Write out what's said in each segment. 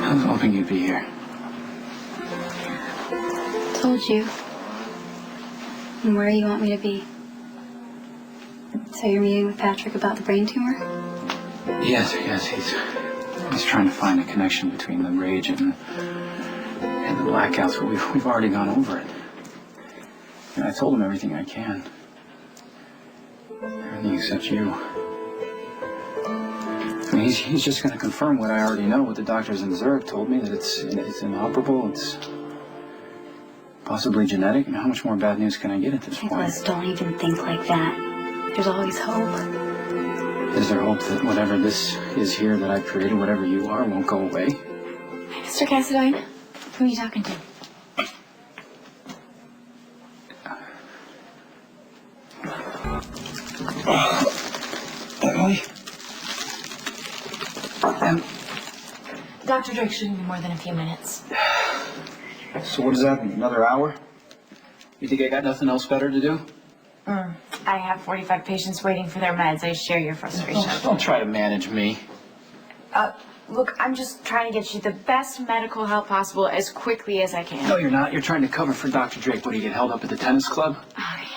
I was hoping you'd be here. Told you. And where you want me to be. So you're meeting with Patrick about the brain tumor? Yes, he's trying to find a connection between the rage and the blackouts, but we've already gone over it. And I told him everything I can. Everything except you. I mean, he's just going to confirm what I already know. What the doctors in Zurich told me, that it's inoperable, it's possibly genetic. And how much more bad news can I get at this point? Nicholas, don't even think like that. There's always hope. Is there hope that whatever this is here that I created, whatever you are, won't go away? Mr. Cassadine, who are you talking to? Emily? Dr. Drake shouldn't be more than a few minutes. So what does that mean? Another hour? You think I got nothing else better to do? I have 45 patients waiting for their meds. I share your frustration. Don't try to manage me. Look, I'm just trying to get you the best medical help possible as quickly as I can. No, you're not. You're trying to cover for Dr. Drake. What, do you get held up at the tennis club?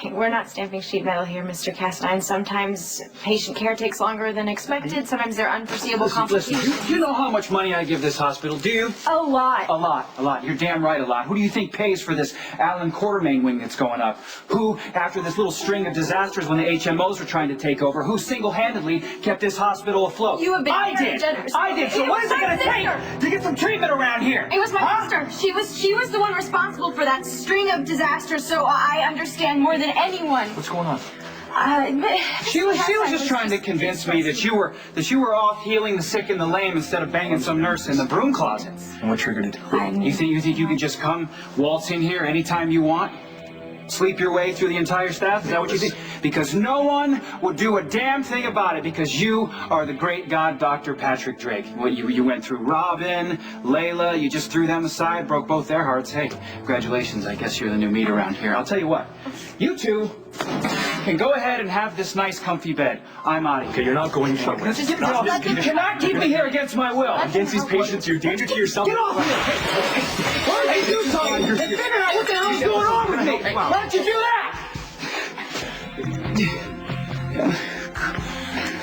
Okay, we're not stamping sheet metal here, Mr. Cassadine. Sometimes patient care takes longer than expected. Sometimes there are unforeseeable complications. Listen, do you know how much money I give this hospital? Do you? A lot. A lot. You're damn right, a lot. Who do you think pays for this Allen Quartermain wing that's going up? Who, after this little string of disasters when the HMOs were trying to take over, who single-handedly kept this hospital afloat? You have been very generous. I did. So what is it going to take to get some treatment around here? It was my sister. She was the one responsible for that string of disasters, so I understand more than anyone. What's going on? She was just trying to convince me that you were off healing the sick and the lame instead of banging some nurse in the broom closet. And what triggered it? You think you can just come waltz in here anytime you want? Sleep your way through the entire staff? Is that what you think? Because no one would do a damn thing about it, because you are the great god, Dr. Patrick Drake. What, you went through Robin, Layla, you just threw them aside, broke both their hearts. Hey, congratulations, I guess you're the new meat around here. I'll tell you what, you two can go ahead and have this nice comfy bed. I'm out of here. Okay, you're not going anywhere. You cannot keep me here again's my will. Against these patients, you're a danger to yourself. Get off here! Why don't you do something and figure out what the hell's going on with me? Why don't you do that?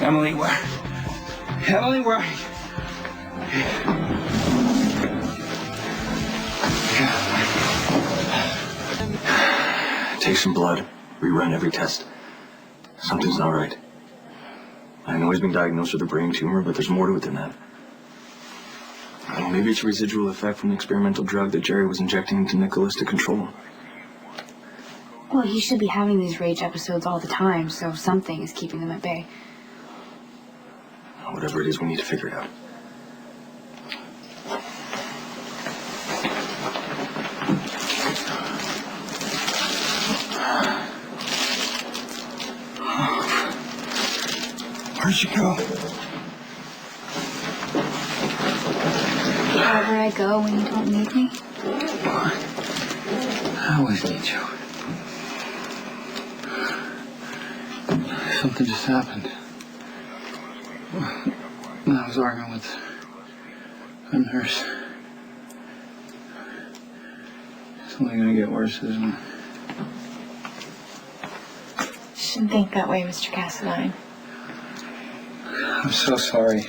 Emily, where are you? Take some blood. Rerun every test. Something's not right. I know he's been diagnosed with a brain tumor, but there's more to it than that. I don't know, maybe it's a residual effect from the experimental drug that Jerry was injecting into Nicholas to control him. Well, he should be having these rage episodes all the time, so something is keeping them at bay. Whatever it is, we need to figure it out. Where'd you go? Wherever I go when you don't need me. I always need you. Something just happened. When I was arguing with a nurse. It's only gonna get worse, isn't it? You shouldn't think that way, Mr. Cassadine. I'm so sorry.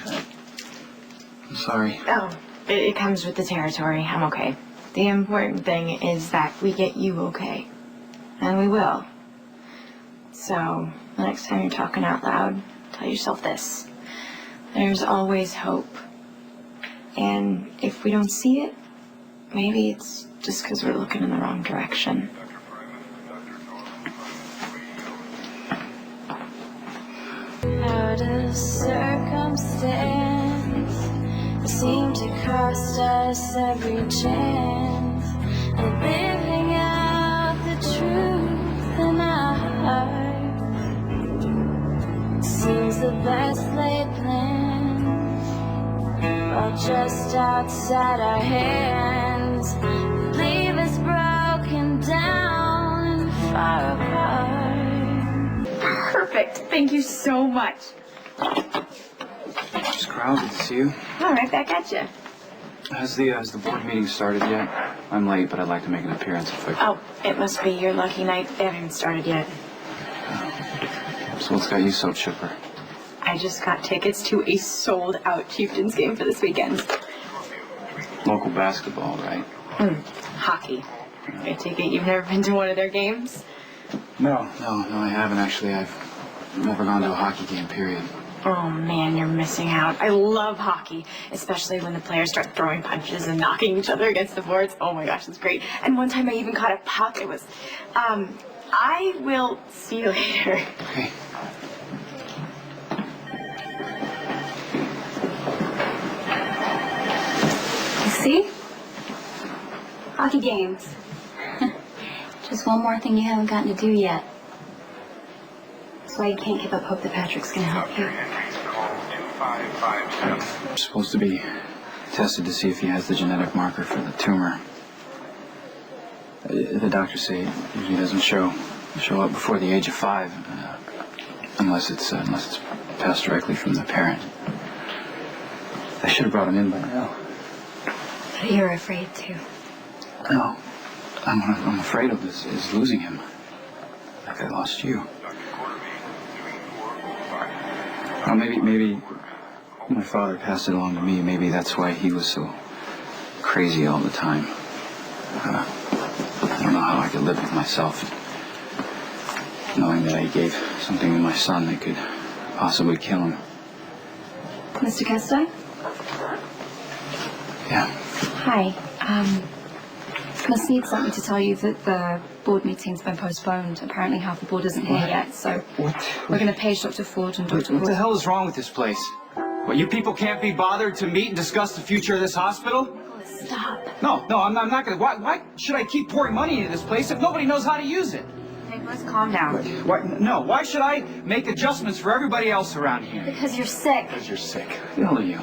I'm sorry. Oh, it comes with the territory. I'm okay. The important thing is that we get you okay. And we will. So, the next time you're talking out loud, tell yourself this. There's always hope. And if we don't see it, maybe it's just because we're looking in the wrong direction. Out of circumstance, seem to cost us every chance of living out the truth in our heart. Seems the best laid plans are just outside our hands, leave us broken down and far apart. Perfect. Thank you so much. Just crowded, see you. All right, back at you. Has the board meeting started yet? I'm late, but I'd like to make an appearance if I could. Oh, it must be your lucky night. They haven't even started yet. So what's got you so chipper? I just got tickets to a sold-out Chieftains game for this weekend. Local basketball, right? Hockey. I take it you've never been to one of their games? No, I haven't actually. I've never gone to a hockey game, period. Oh man, you're missing out. I love hockey, especially when the players start throwing punches and knocking each other against the boards. Oh my gosh, it's great. And one time I even caught a puck. It was, I will see you later. Okay. You see? Hockey games. Just one more thing you haven't gotten to do yet. That's why you can't give up hope that Patrick's gonna help you. I'm supposed to be tested to see if he has the genetic marker for the tumor. The doctors say it usually doesn't show up before the age of 5, unless it's passed directly from the parent. I should have brought him in by now. But you're afraid to. No, I'm afraid of this is losing him, like I lost you. Well, maybe my father passed it along to me. Maybe that's why he was so crazy all the time. I don't know how I could live with myself, knowing that I gave something to my son that could possibly kill him. Mr. Kester? Yeah. Hi. Miss Sneed sent me to tell you that the board meeting's been postponed. Apparently half the board isn't here yet, so we're going to page Dr. Ford and Dr. What the hell is wrong with this place? What, you people can't be bothered to meet and discuss the future of this hospital? Stop. No, I'm not gonna. Why should I keep pouring money into this place if nobody knows how to use it? Nicholas, calm down. Why should I make adjustments for everybody else around here? Because you're sick. Because you're sick. The hell are you?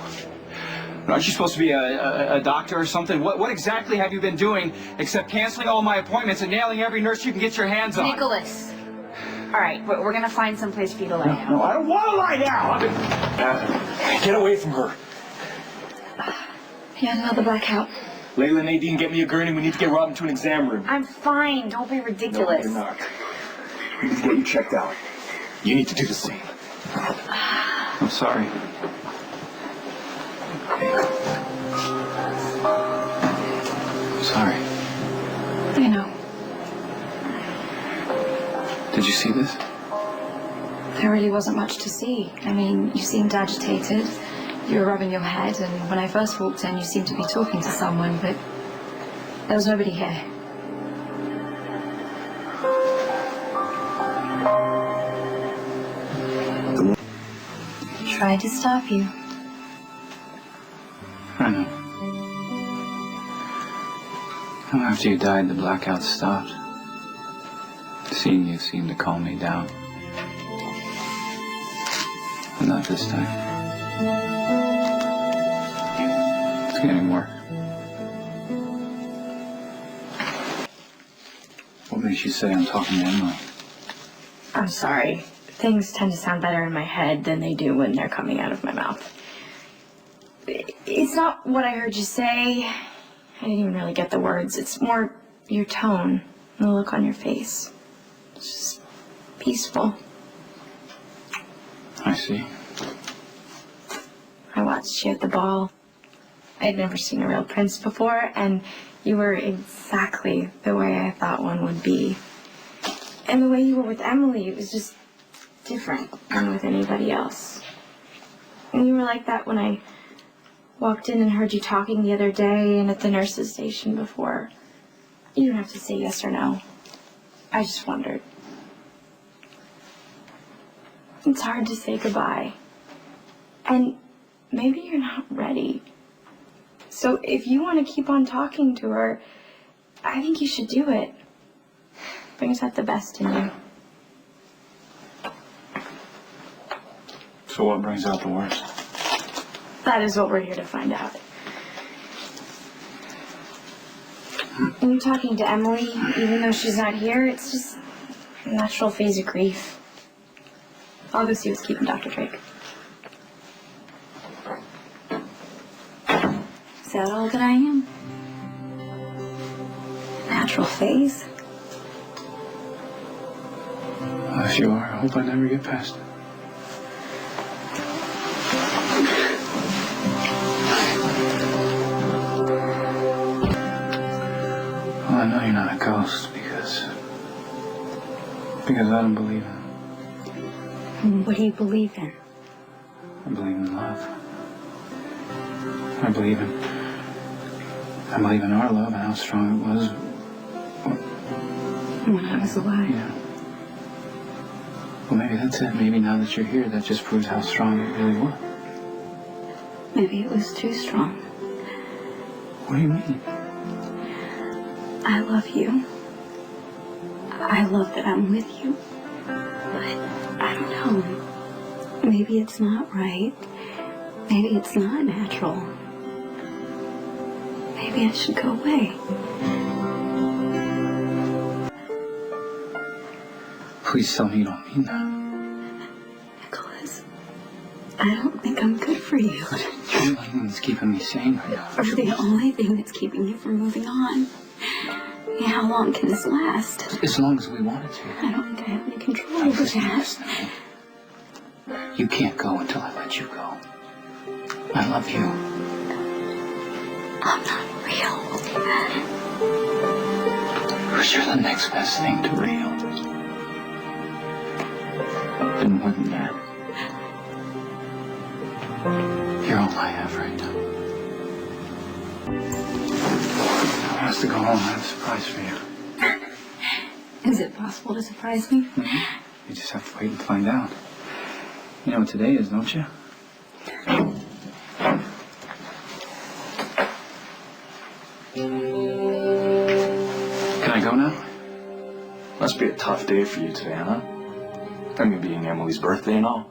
Aren't you supposed to be a doctor or something? What exactly have you been doing except canceling all my appointments and nailing every nurse you can get your hands on? Nicholas. All right, we're going to find some place for you to lay down. No, I don't want to lie down. Get away from her. He had another blackout. Layla, Nadine, get me a gurney. We need to get Robin to an exam room. I'm fine. Don't be ridiculous. No, you're not. We need to get you checked out. You need to do the same. I'm sorry. I'm sorry. I know. Did you see this? There really wasn't much to see. I mean, you seemed agitated. You were rubbing your head, and when I first walked in, you seemed to be talking to someone, but there was nobody here. Tried to stop you. I know. Well, after you died, the blackout stopped. Seeing you seemed to calm me down. But not this time. It's getting worse. What makes you say I'm talking to Emily? I'm sorry. Things tend to sound better in my head than they do when they're coming out of my mouth. It's not what I heard you say. I didn't even really get the words. It's more your tone and the look on your face. It's just peaceful. I see. I watched you at the ball. I'd never seen a real prince before, and you were exactly the way I thought one would be. And the way you were with Emily, it was just different than with anybody else. And you were like that when I walked in and heard you talking the other day and at the nurse's station before. You don't have to say yes or no. I just wondered. It's hard to say goodbye. And maybe you're not ready. So if you want to keep on talking to her, I think you should do it. Brings out the best in you. So what brings out the worst? That is what we're here to find out. When you're talking to Emily, even though she's not here, it's just a natural phase of grief. I'll go see what's keeping Dr. Drake. Is that all that I am? Natural phase? Well, if you are, I hope I never get past it. Well, I know you're not a ghost because I don't believe in it. What do you believe in? I believe in love. I believe in our love and how strong it was. When I was alive. Yeah. Well, maybe that's it. Maybe now that you're here, that just proves how strong it really was. Maybe it was too strong. What do you mean? I love you. I love that I'm with you. But I don't know. Maybe it's not right. Maybe it's not natural. Maybe I should go away. Please tell me you don't mean that. Nicholas, I don't think I'm good for you. You're the only thing that's keeping me sane right now. Or the only thing that's keeping you from moving on. Yeah, how long can this last? As long as we want it to. I don't think I have any control over that. You can't go until I let you go. I love you. I'm not real. But you're the next best thing to real. And more than that, you're all I have right now. I want us to go home. I have a surprise for you. Is it possible to surprise me? Mm-hmm. You just have to wait and find out. You know what today is, don't you? Can I go now? Must be a tough day for you today, huh? I mean, being Emily's birthday and all.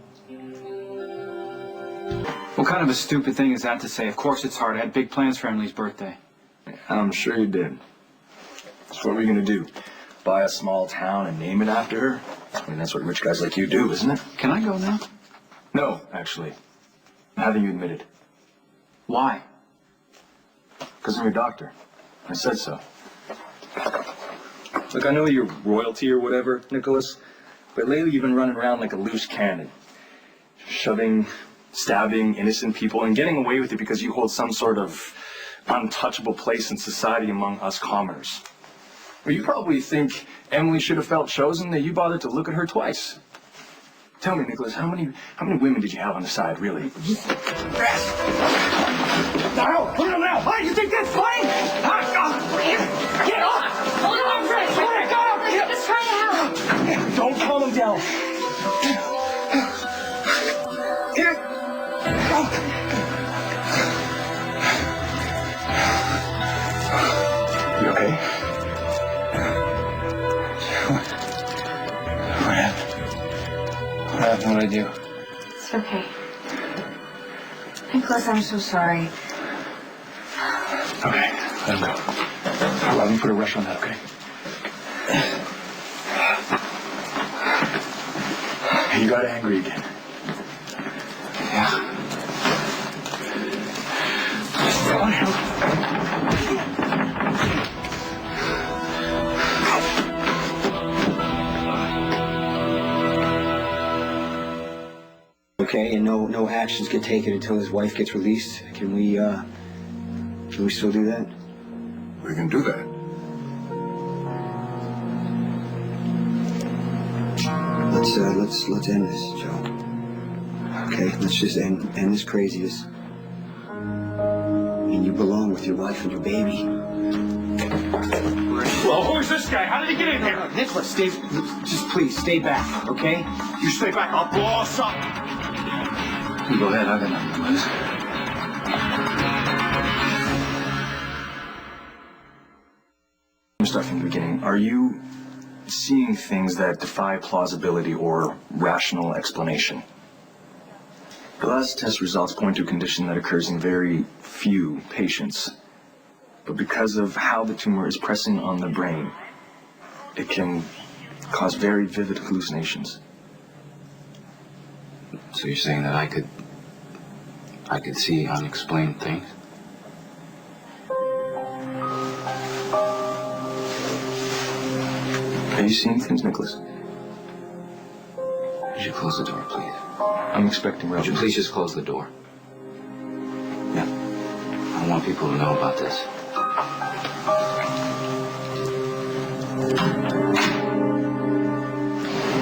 What kind of a stupid thing is that to say? Of course it's hard. I had big plans for Emily's birthday. I'm sure you did. So what are we gonna do? Buy a small town and name it after her? I mean, that's what rich guys like you do, isn't it? Can I go now? No, actually. I'm having you admitted. Why? Because I'm your doctor. I said so. Look, I know you're royalty or whatever, Nicholas, but lately you've been running around like a loose cannon. Shoving, stabbing innocent people and getting away with it because you hold some sort of untouchable place in society among us commoners. Well, you probably think Emily should have felt chosen that you bothered to look at her twice. Tell me, Nicholas, how many women did you have on the side, really? No, put it now. What, you think that's funny? Get off! Hold on, Fred. Let go! I'm just trying to help. Don't calm him down. Here. You okay? What happened? What happened? What did I do? It's okay. Nicholas, I'm so sorry. Okay, let him go. Let me put a rush on that, okay? You got angry again. Yeah. Okay, and no actions get taken until his wife gets released. Can we still do that? We can do that. Let's end this, Joe. Okay, let's just end this craziness. And you belong with your wife and your baby. Well, who is this guy? How did he get in here? Nicholas, just please stay back, okay? You stay back. I'll blow us up. You go ahead, I got nothing to lose. Stuff from the beginning. Are you seeing things that defy plausibility or rational explanation? The last test results point to a condition that occurs in very few patients. But because of how the tumor is pressing on the brain, it can cause very vivid hallucinations. So you're saying that I could see unexplained things? you seeing things, Nicholas? Would you close the door, please? I'm expecting Would you relatives. please just close the door? Yeah. I don't want people to know about this.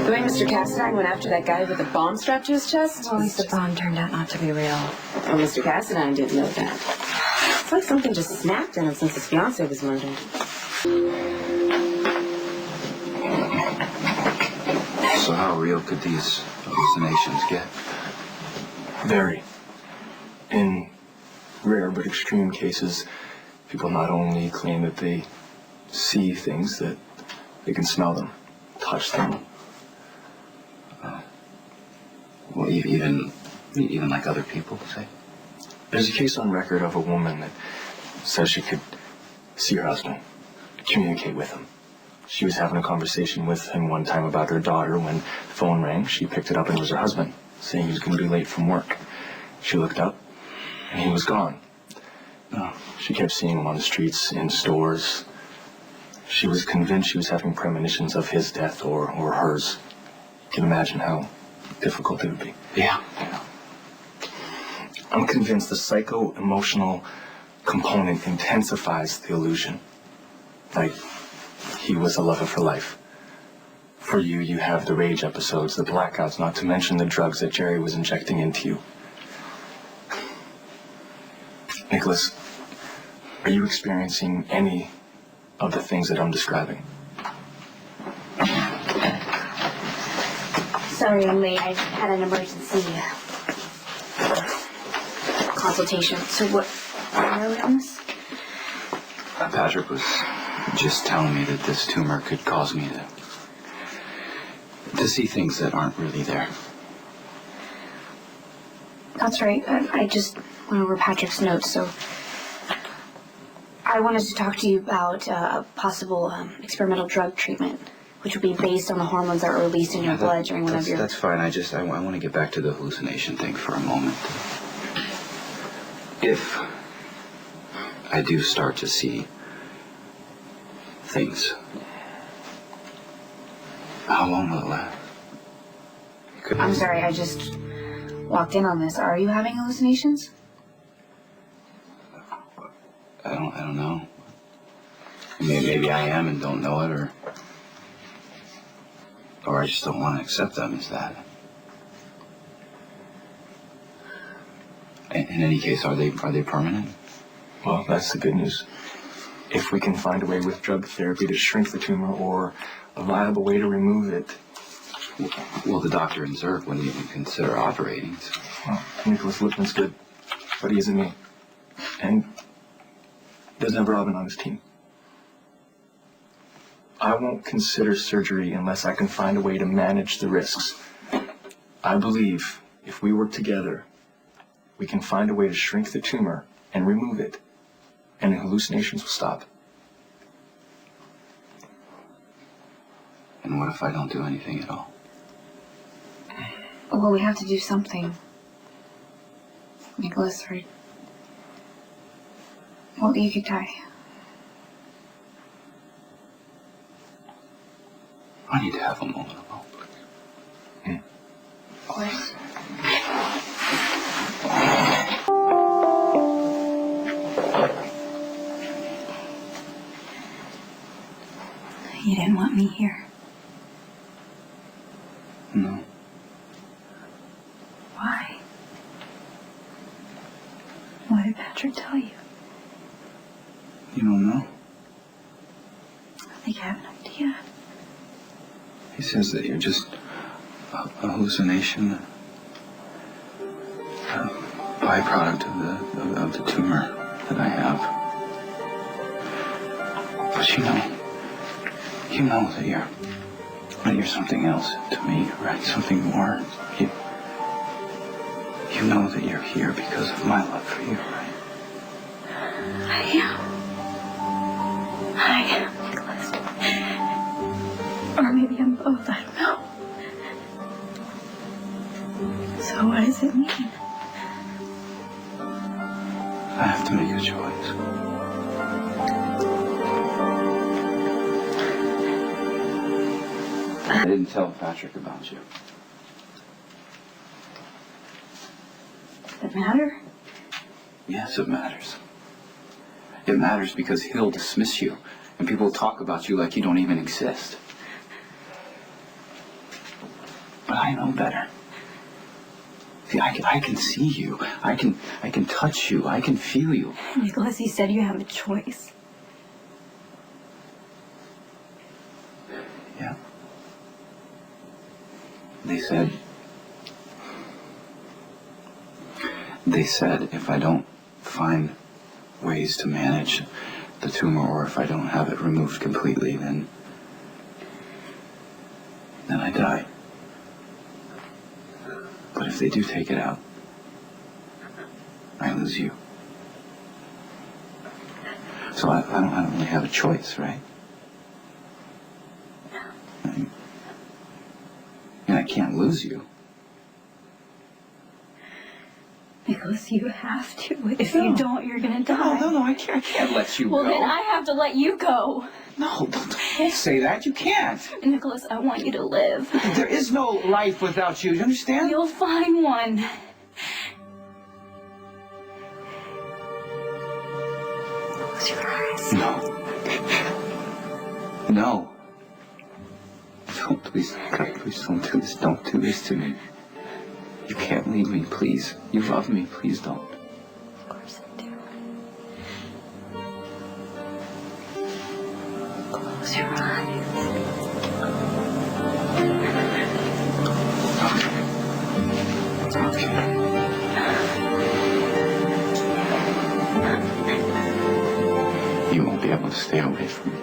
The way Mr. Cassadine went after that guy with a bomb strapped to his chest? Well, at least the bomb turned out not to be real. Well, Mr. Cassadine didn't know that. It's like something just snapped in him since his fiancée was murdered. So how real could these hallucinations get? Very. In rare but extreme cases, people not only claim that they see things, that they can smell them, touch them. Well, even like other people say? There's a case on record of a woman that says she could see her husband, communicate with him. She was having a conversation with him one time about her daughter. When the phone rang, she picked it up and it was her husband, saying he was going to be late from work. She looked up, and he was gone. She kept seeing him on the streets, in stores. She was convinced she was having premonitions of his death or hers. You can imagine how difficult it would be. Yeah. I'm convinced the psycho-emotional component intensifies the illusion. Like, he was the love of her life. For you, you have the rage episodes, the blackouts, not to mention the drugs that Jerry was injecting into you. Nicholas, are you experiencing any of the things that I'm describing? Sorry I'm late. I had an emergency consultation. So where are we on this? Patrick was just telling me that this tumor could cause me to see things that aren't really there. That's right. I just went over Patrick's notes, so I wanted to talk to you about a possible experimental drug treatment, which would be based on the hormones that are released in your blood during one of your... That's fine. I want to get back to the hallucination thing for a moment. If I do start to see things, how long will it last? I'm sorry, I just walked in on this. Are you having hallucinations? I don't know. Maybe I am and don't know it, or I just don't want to accept them as that. In any case, are they permanent? Well, that's the good news. If we can find a way with drug therapy to shrink the tumor or a viable way to remove it. Well, the doctor and Zerk wouldn't even consider operating. So. Well, Nicholas Lipman's good, but he isn't me. And doesn't have Robin on his team. I won't consider surgery unless I can find a way to manage the risks. I believe if we work together, we can find a way to shrink the tumor and remove it, and the hallucinations will stop. And what if I don't do anything at all? Well, we have to do something. Nicholas, or... Well, you could die. I need to have a moment alone, please. Of course. You didn't want me here. No. Why? What did Patrick tell you? You don't know? I think I have an idea. He says that you're just a hallucination, a byproduct of the tumor that I have. But you know that you're something else to me, right? Something more. You know that you're here because of my love for you, right? I am, Nicholas. Or maybe I'm both, I don't know. So what does it mean? I have to make a choice. I didn't tell Patrick about you. Does it matter? Yes, it matters. It matters because he'll dismiss you, and people talk about you like you don't even exist. But I know better. See, I can see you. I can touch you. I can feel you. Nicholas, you said you have a choice. Yeah. They said if I don't find ways to manage the tumor, or if I don't have it removed completely, then I die. But if they do take it out, I lose you. So I don't really have a choice, right? And I can't lose you. Nicholas, you have to. If you don't, you're gonna die. No, I can't let you go. Well, then I have to let you go. No, don't say that. You can't. Nicholas, I want you to live. There is no life without you. Do you understand? You'll find one. Close your eyes. No. Don't, please. God, please don't do this. Don't do this to me. You can't leave me, please. You love me. Please don't. Of course I do. Close your eyes. Okay. You won't be able to stay away from me.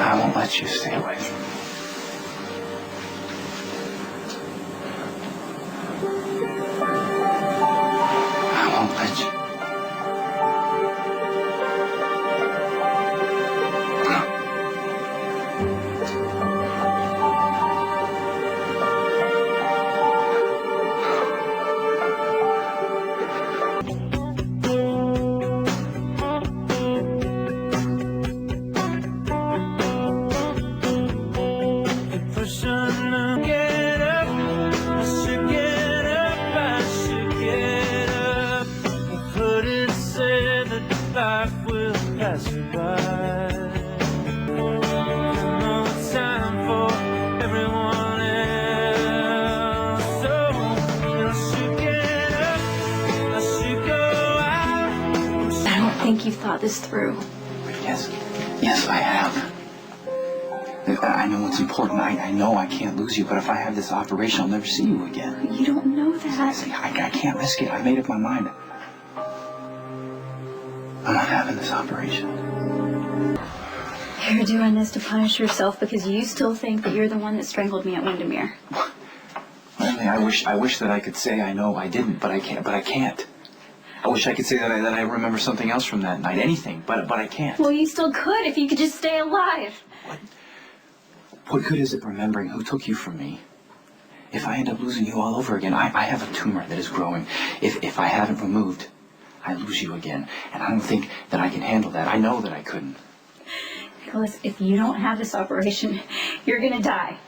I won't let you stay away from me. I won't let you. I don't think you've thought this through. Yes, I have. I know what's important. I know I can't lose you, but if I have this operation, I'll never see you again. You don't know that. I can't risk it. I made up my mind. I'm not having this operation. You're doing this to punish yourself because you still think that you're the one that strangled me at Windermere. Really, I wish that I could say I know I didn't, but I can't. I wish I could say that I remember something else from that night, anything, but I can't. Well, you still could if you could just stay alive. What good is it remembering who took you from me? If I end up losing you all over again, I have a tumor that is growing. If I have it removed, I lose you again. And I don't think that I can handle that. I know that I couldn't. Nicholas, if you don't have this operation, you're gonna die.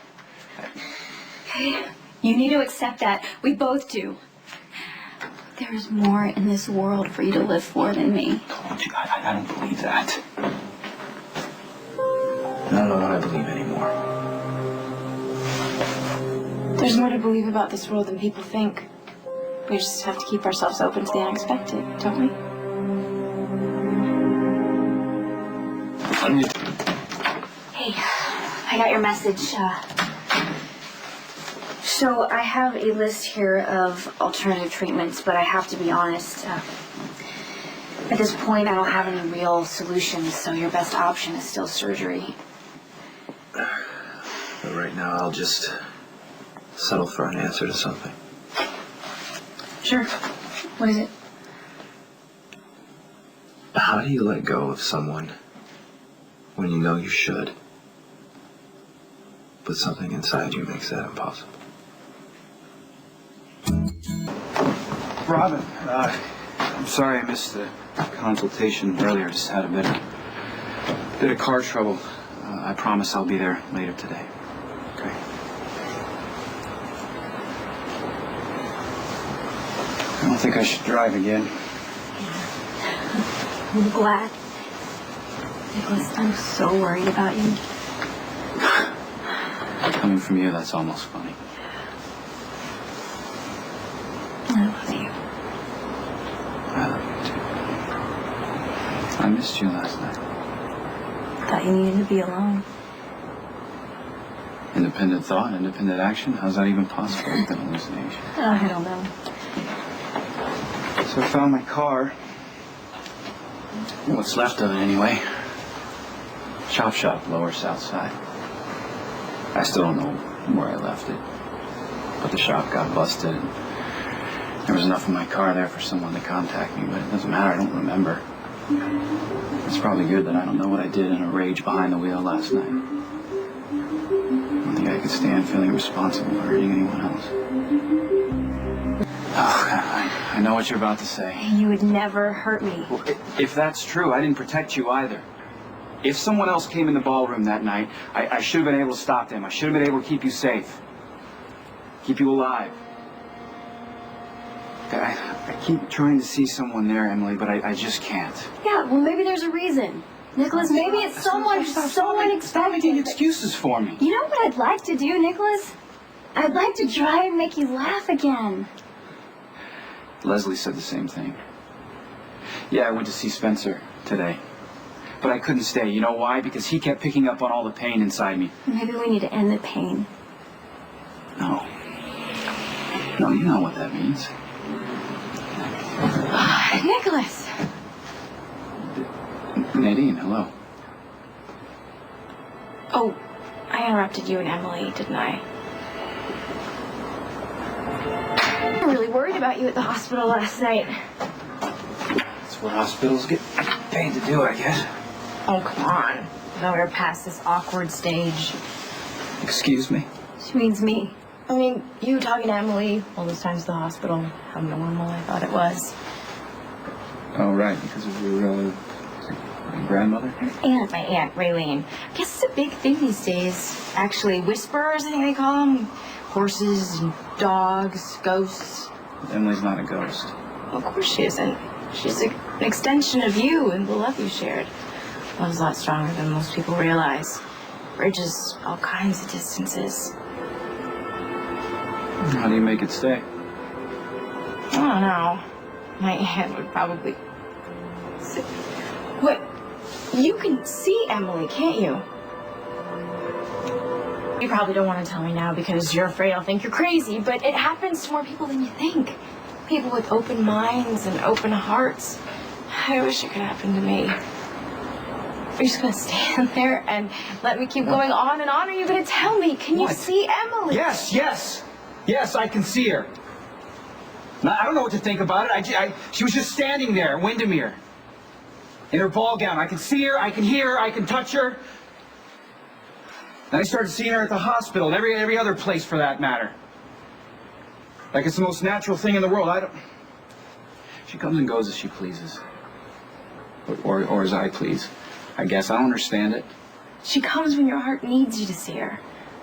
Okay? You need to accept that. We both do. There is more in this world for you to live for than me. I don't believe that. I don't know what I believe anymore. There's more to believe about this world than people think. We just have to keep ourselves open to the unexpected, don't we? Hey, I got your message. So I have a list here of alternative treatments, but I have to be honest. At this point, I don't have any real solutions, so your best option is still surgery. But right now, I'll just settle for an answer to something. Sure. What is it? How do you let go of someone when you know you should, but something inside you makes that impossible? Robin, I'm sorry I missed the consultation earlier. Just had a bit of car trouble. I promise I'll be there later today. Okay. I don't think I should drive again. I'm glad. Nicholas, I'm so worried about you. Coming from you, that's almost funny. I love you. I love you too. I missed you last night. Thought you needed to be alone. Independent thought, independent action? How's that even possible with an hallucination? I don't know. So I found my car. What's left of it, anyway. Chop shop, lower south side. I still don't know where I left it. But the shop got busted. And there was enough in my car there for someone to contact me, but it doesn't matter. I don't remember. It's probably good that I don't know what I did in a rage behind the wheel last night. I don't think I could stand feeling responsible for hurting anyone else. Oh, God, I know what you're about to say. You would never hurt me. Well, if that's true, I didn't protect you either. If someone else came in the ballroom that night, I should have been able to stop them. I should have been able to keep you safe. Keep you alive. I keep trying to see someone there, Emily, but I just can't. Yeah, well, maybe there's a reason. Nicholas, maybe it's someone so Stop unexpected. making excuses for me. You know what I'd like to do, Nicholas? I'd like to try and make you laugh again. Leslie said the same thing. Yeah, I went to see Spencer today. But I couldn't stay. You know why? Because he kept picking up on all the pain inside me. Maybe we need to end the pain. No. No, you know what that means. Nicholas! Nadine, hello. Oh, I interrupted you and Emily, didn't I? I'm really worried about you at the hospital last night. That's what hospitals get paid to do, I guess. Oh, come on. Now we're past this awkward stage. Excuse me? She means me. I mean, you talking to Emily all those times at the hospital, how normal I thought it was. Oh, right, because of your grandmother? And my Aunt Raylene. I guess it's a big thing these days. Actually, whisperers, I think they call them. Horses and dogs, ghosts. Emily's not a ghost. Of course she isn't. She's an extension of you and the love you shared. Love's a lot stronger than most people realize. Bridges all kinds of distances. How do you make it stay? I don't know. My aunt would probably... What? You can see Emily, can't you? You probably don't want to tell me now because you're afraid I'll think you're crazy, but it happens to more people than you think. People with open minds and open hearts. I wish it could happen to me. Are you just going to stand there and let me keep going on and on? Or are you going to tell me? Can you see Emily? Yes, yes. Yes, I can see her. Now, I don't know what to think about it. She was just standing there, Windermere. In her ball gown. I can see her, I can hear her, I can touch her. Then I started seeing her at the hospital and every other place for that matter. Like it's the most natural thing in the world. She comes and goes as she pleases. Or as I please. I guess. I don't understand it. She comes when your heart needs you to see her.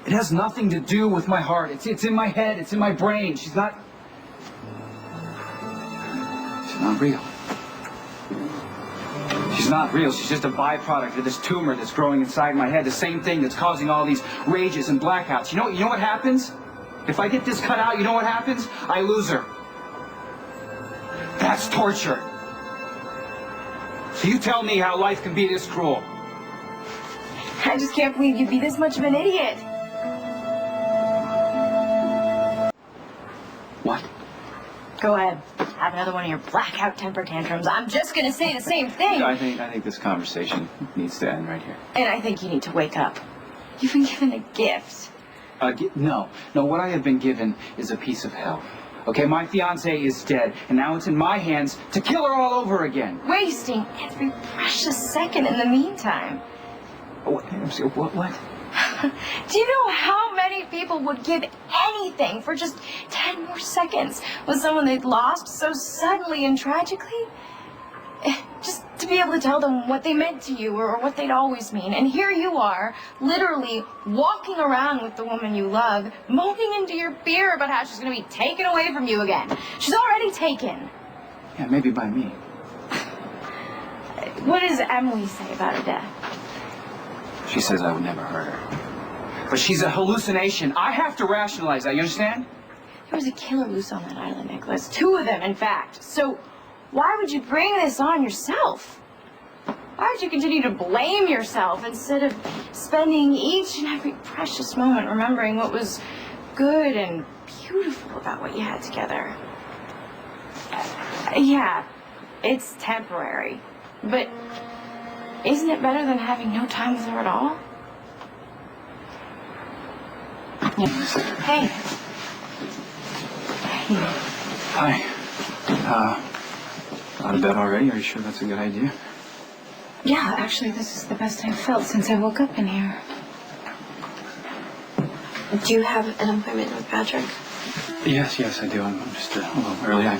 It has nothing to do with my heart. It's in my head. It's in my brain. She's not real. She's not real. She's just a byproduct of this tumor that's growing inside my head. The same thing that's causing all these rages and blackouts. You know what happens? If I get this cut out, you know what happens? I lose her. That's torture. So you tell me how life can be this cruel. I just can't believe you'd be this much of an idiot. What? Go ahead. Have another one of your blackout temper tantrums. I'm just going to say the same thing. I think this conversation needs to end right here. And I think you need to wake up. You've been given a gift. No. No, what I have been given is a piece of hell. Okay, my fiancée is dead, and now it's in my hands to kill her all over again. Wasting every precious second in the meantime. What? Do you know how many people would give anything for just 10 more seconds with someone they'd lost so suddenly and tragically? Just to be able to tell them what they meant to you or what they'd always mean. And here you are, literally walking around with the woman you love, moaning into your beer about how she's going to be taken away from you again. She's already taken. Yeah, maybe by me. What does Emily say about her death? She says I would never hurt her. But she's a hallucination. I have to rationalize that, you understand? There was a killer loose on that island, Nicholas. 2 of them, in fact. So why would you bring this on yourself? Why would you continue to blame yourself instead of spending each and every precious moment remembering what was good and beautiful about what you had together? Yeah, it's temporary, but isn't it better than having no time with her at all? Hey. Hi. Out of bed already? Are you sure that's a good idea? Yeah, actually, this is the best I've felt since I woke up in here. Do you have an appointment with Patrick? Yes, I do. I'm just a little early. I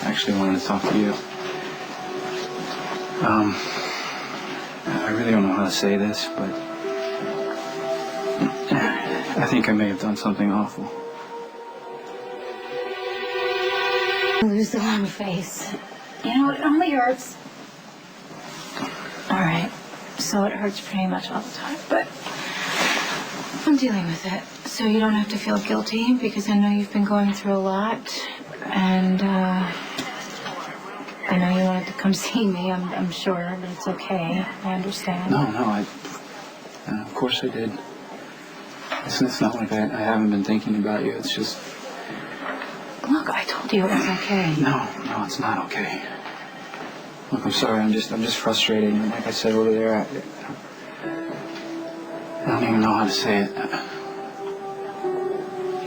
actually wanted to talk to you. I really don't know how to say this, but I think I may have done something awful. Lose the long face. You know, it only hurts. All right, so it hurts pretty much all the time, but I'm dealing with it. So you don't have to feel guilty because I know you've been going through a lot, and I know you wanted to come see me, I'm sure, but it's okay. I understand. No, of course I did. It's not like I haven't been thinking about you. It's just... Look, I told you it was okay. No, it's not okay. Look, I'm sorry. I'm just frustrated. And like I said over there, I don't even know how to say it.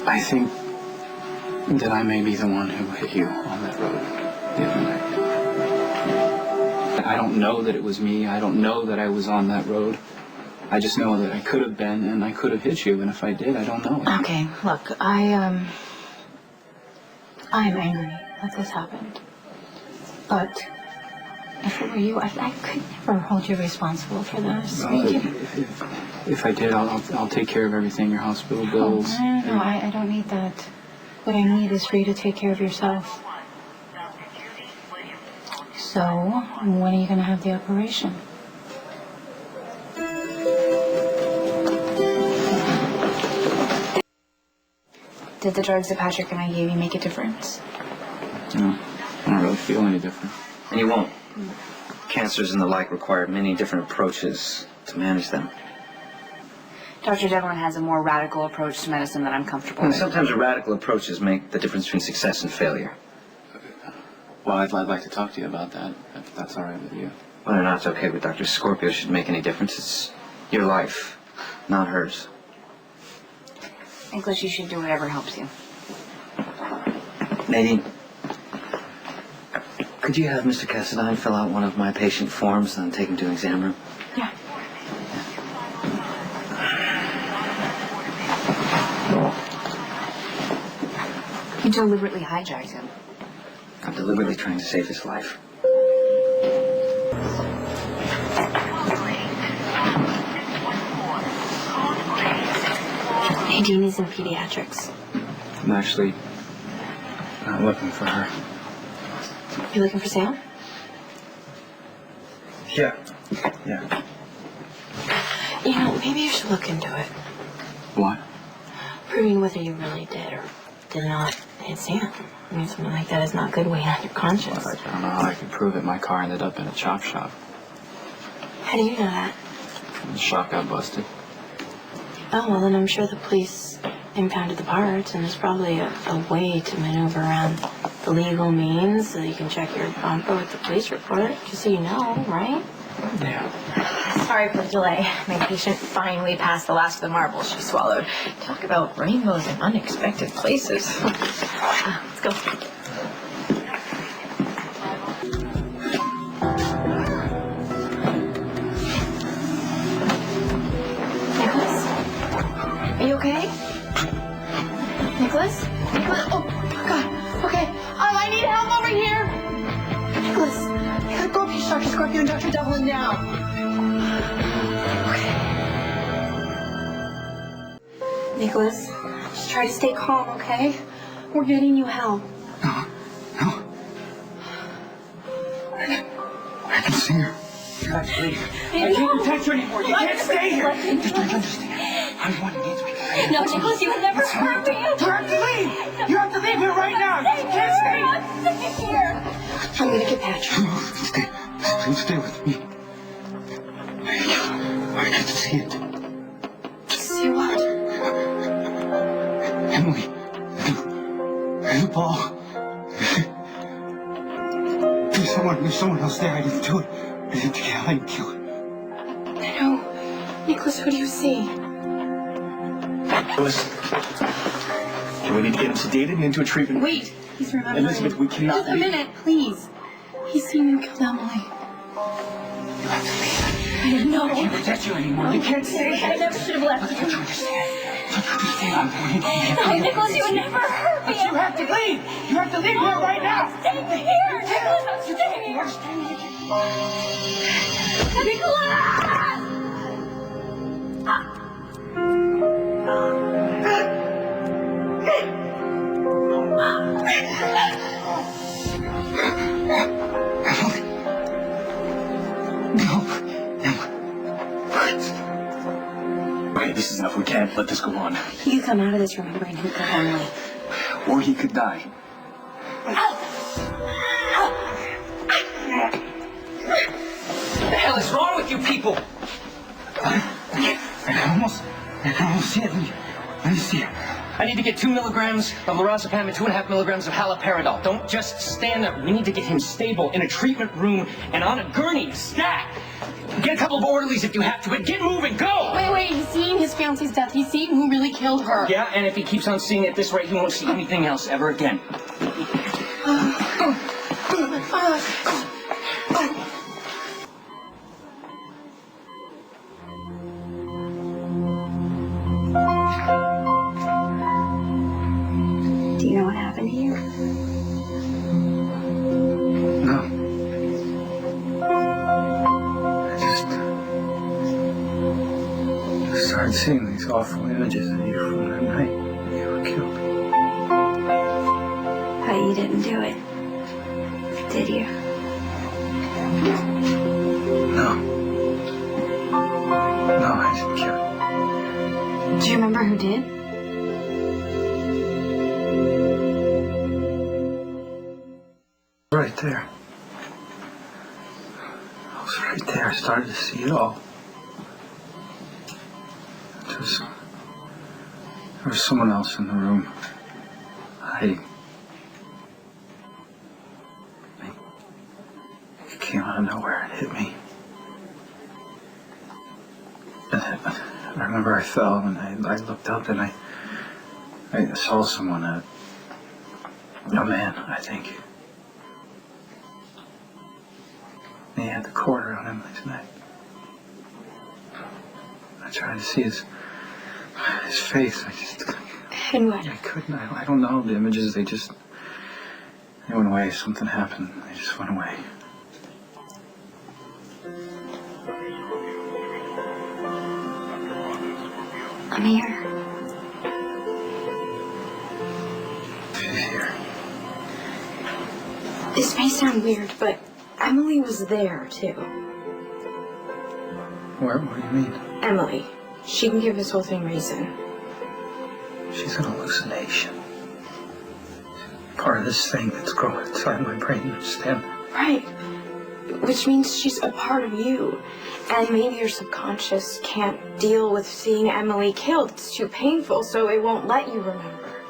I think that I may be the one who hit you on that road the other night. I don't know that it was me. I don't know that I was on that road. I just know that I could have been, and I could have hit you. And if I did, I don't know. Okay, look, I'm angry that this happened. But if it were you, I could never hold you responsible for this. If I did, I'll take care of everything, your hospital bills. No, I don't need that. What I need is for you to take care of yourself. So, when are you going to have the operation? Did the drugs that Patrick and I gave you make a difference? No, I don't really feel any different. And you won't. Cancers and the like require many different approaches to manage them. Dr. Devlin has a more radical approach to medicine that I'm comfortable And with. sometimes radical approaches make the difference between success and failure. Well, I'd like to talk to you about that, if that's all right with you. Whether or not it's okay with Dr. Scorpio should make any difference. It's your life, not hers. Nicholas, you should do whatever helps you. Nadine, could you have Mr. Cassadine fill out one of my patient forms and take him to an exam room? Yeah. You deliberately hijacked him. I'm deliberately trying to save his life. Nadine is in pediatrics. I'm actually not looking for her. You looking for Sam? Yeah. You know, maybe you should look into it. What? Proving whether you really did or did not hit Sam. I mean, something like that is not good weighing on your conscience. Well, I don't know how I could prove it. My car ended up in a chop shop. How do you know that? The shop got busted. Oh, well, then I'm sure the police impounded the parts, and there's probably a way to maneuver around the legal means so that you can check your bumper with the police report, just so you know, right? Yeah. Sorry for the delay. My patient finally passed the last of the marbles she swallowed. Talk about rainbows in unexpected places. Let's go. Nicholas? Are you okay? Nicholas? Nicholas? Oh, God. Okay. I need help over here. Nicholas, you gotta go reach Dr. Scorpio and Dr. Devlin now. Okay. Nicholas, just try to stay calm, okay? We're getting you help. No. I can see her. You have to leave. I can't protect you anymore. You can't stay here. Just don't you understand? I'm the one who needs me. No, Nicholas, you would never hurt me. You have to leave. You have to leave here right now. You can't stay. Stay here. I'm gonna get Patrick. Stay. Please stay with me. I can see it. See what? Emily. The ball. There's someone else there. I didn't do it. I didn't kill it. I know. Nicholas, who do you see? Listen. We need to get him sedated and into a treatment. Wait, he's remembering. Elizabeth, we cannot Just a leave. minute, please. He's seen you kill Emily. You have to leave. I didn't know. I can't protect you anymore. You can't stay here. I never should have left Don't you. you understand? Don't you understand? I'm going to No, Nicholas, you would never hurt me. But you have to leave. You have to leave here right now. Stay here. Nicholas, I'm staying here. Nicholas! Okay, this is enough. We can't let this go on. You could come out of this remembering who killed Emily. Or he could die. What the hell is wrong with you people? I can almost see it. Let me see it. I need to get 2 milligrams of lorazepam and 2.5 milligrams of haloperidol. Don't just stand there. We need to get him stable in a treatment room and on a gurney, stat. Get a couple of orderlies if you have to, but get moving. Go! Wait, he's seeing his fiance's death. He's seeing who really killed her. Yeah, and if he keeps on seeing it this way, he won't see anything else ever again. Do you know what happened here? No. I just started seeing these awful images of you from that night when you were killed. But you didn't do it, did you? No. No, I didn't kill it. Do you remember who did? Right there. I was right there. I started to see it all. There was someone else in the room. It came out of nowhere and hit me. And I remember I fell and I looked up and I saw someone, a man, I think. He had the cord around Emily's neck. I tried to see his face. And what? I couldn't. I don't know. The images, they went away. Something happened. They just went away. I'm here. She's here. This may sound weird, but Emily was there, too. Where? What do you mean? Emily. She can give this whole thing reason. She's an hallucination. Part of this thing that's growing inside my brain, you understand? Right. which means she's a part of you. And maybe your subconscious can't deal with seeing Emily killed. It's too painful, so it won't let you remember.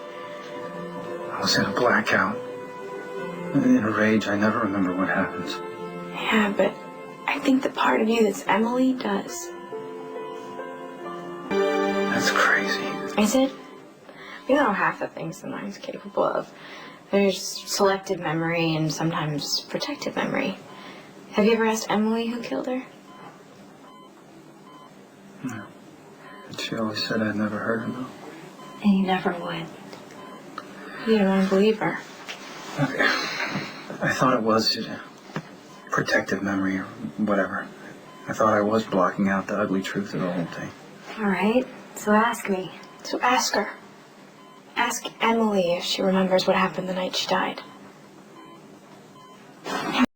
I was in a blackout. In a rage, I never remember what happens. Yeah, but I think the part of you that's Emily does. That's crazy. Is it? We don't know half the things the mind's capable of. There's selective memory and sometimes protective memory. Have you ever asked Emily who killed her? No. She always said I'd never heard her, though. And you never would. You don't want to believe her. Okay. I thought it was protective memory or whatever. I thought I was blocking out the ugly truth of the whole thing. All right, so ask me. So ask her. Ask Emily if she remembers what happened the night she died.